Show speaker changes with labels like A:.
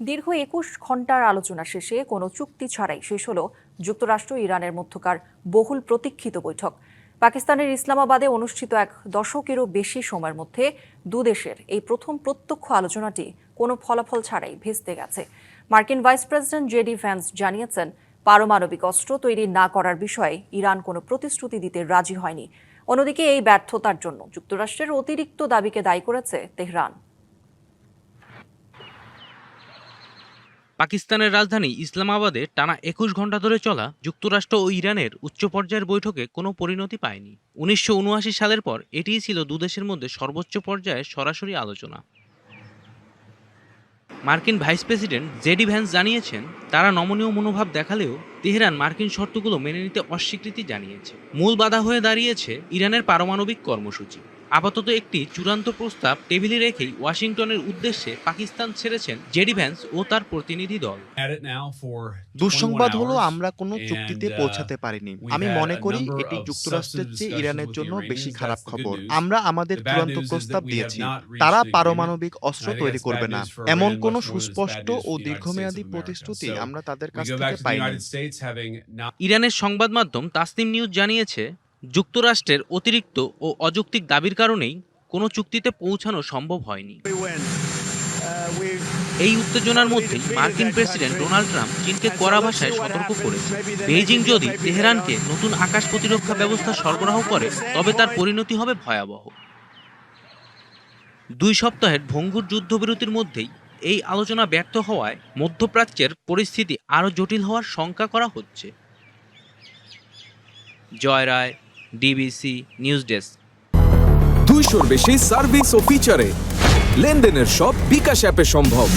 A: দীর্ঘ ২১ ঘণ্টার আলোচনা শেষে কোনো চুক্তি ছাড়াই শেষ হল যুক্তরাষ্ট্র ইরানের মধ্যকার বহুল প্রতীক্ষিত বৈঠক। পাকিস্তানের ইসলামাবাদে অনুষ্ঠিত এক দশকেরও বেশি সময়ের মধ্যে দুদেশের এই প্রথম প্রত্যক্ষ আলোচনাটি কোনো ফলাফল ছাড়াই ভেস্তে গেছে। মার্কিন ভাইস প্রেসিডেন্ট জেডি ভ্যান্স জানিয়েছেন, পারমাণবিক অস্ত্র তৈরি না করার বিষয়ে ইরান কোনো প্রতিশ্রুতি দিতে রাজি হয়নি। অন্যদিকে এই ব্যর্থতার জন্য যুক্তরাষ্ট্রের অতিরিক্ত দাবিকে দায়ী করেছে তেহরান।
B: পাকিস্তানের রাজধানী ইসলামাবাদে টানা ২১ ঘণ্টা ধরে চলা যুক্তরাষ্ট্র ও ইরানের উচ্চ পর্যায়ের বৈঠকে কোনো পরিণতি পায়নি। ১৯৭৯ সালের পর এটিই ছিল দুদেশের মধ্যে সর্বোচ্চ পর্যায়ের সরাসরি আলোচনা। মার্কিন ভাইস প্রেসিডেন্ট জেডি ভ্যান্স জানিয়েছেন, তারা নমনীয় মনোভাব দেখালেও তেহরান মার্কিন শর্তগুলো মেনে নিতে অস্বীকৃতি জানিয়েছে। মূল বাধা হয়ে দাঁড়িয়েছে ইরানের পারমাণবিক কর্মসূচি। আপাতত একটি চূড়ান্ত প্রস্তাব টেবিলে রেখেই ওয়াশিংটনের উদ্দেশ্যে পাকিস্তান ছেড়েছেন জেডি ভ্যান্স ও তার প্রতিনিধি দল।
C: দুঃসংবাদ হলো আমরা কোনো চুক্তিতে পৌঁছাতে পারিনি। আমি মনে করি এটি যুক্তরাষ্ট্রের চেয়ে ইরানের জন্য বেশি খারাপ খবর। আমরা আমাদের চূড়ান্ত প্রস্তাব দিয়েছি, তারা পারমাণবিক অস্ত্র তৈরি করবে না। এমন কোনো সুস্পষ্ট ও দীর্ঘমেয়াদী প্রতিশ্রুতি আমরা তাদের কাছ থেকে পাইনি।
B: ইরানের সংবাদ মাধ্যম তাসনিম নিউজ জানিয়েছে, যুক্তরাষ্ট্রের অতিরিক্ত ও অযৌক্তিক দাবির কারণেই কোনো চুক্তিতে পৌঁছানো সম্ভব হয়নি। এই উত্তেজনার মধ্যেই মার্কিন প্রেসিডেন্ট ডোনাল্ড ট্রাম্প চীনকে কড়া ভাষায় সতর্ক করেছে, বেইজিং যদি তেহরানকে নতুন আকাশ প্রতিরক্ষা ব্যবস্থা সরবরাহ করে তবে তার পরিণতি হবে ভয়াবহ। ২ সপ্তাহের ভঙ্গুর যুদ্ধবিরতির মধ্যেই এই আলোচনা ব্যর্থ হওয়ায় মধ্যপ্রাচ্যের পরিস্থিতি আরও জটিল হওয়ার শঙ্কা করা হচ্ছে। জয় রায়, ডিবিসি নিউজ ডেস্ক।
D: 200-র বেশি সার্ভিস ও ফিচারে লেনদেনের সব বিকাশ অ্যাপে সম্ভব।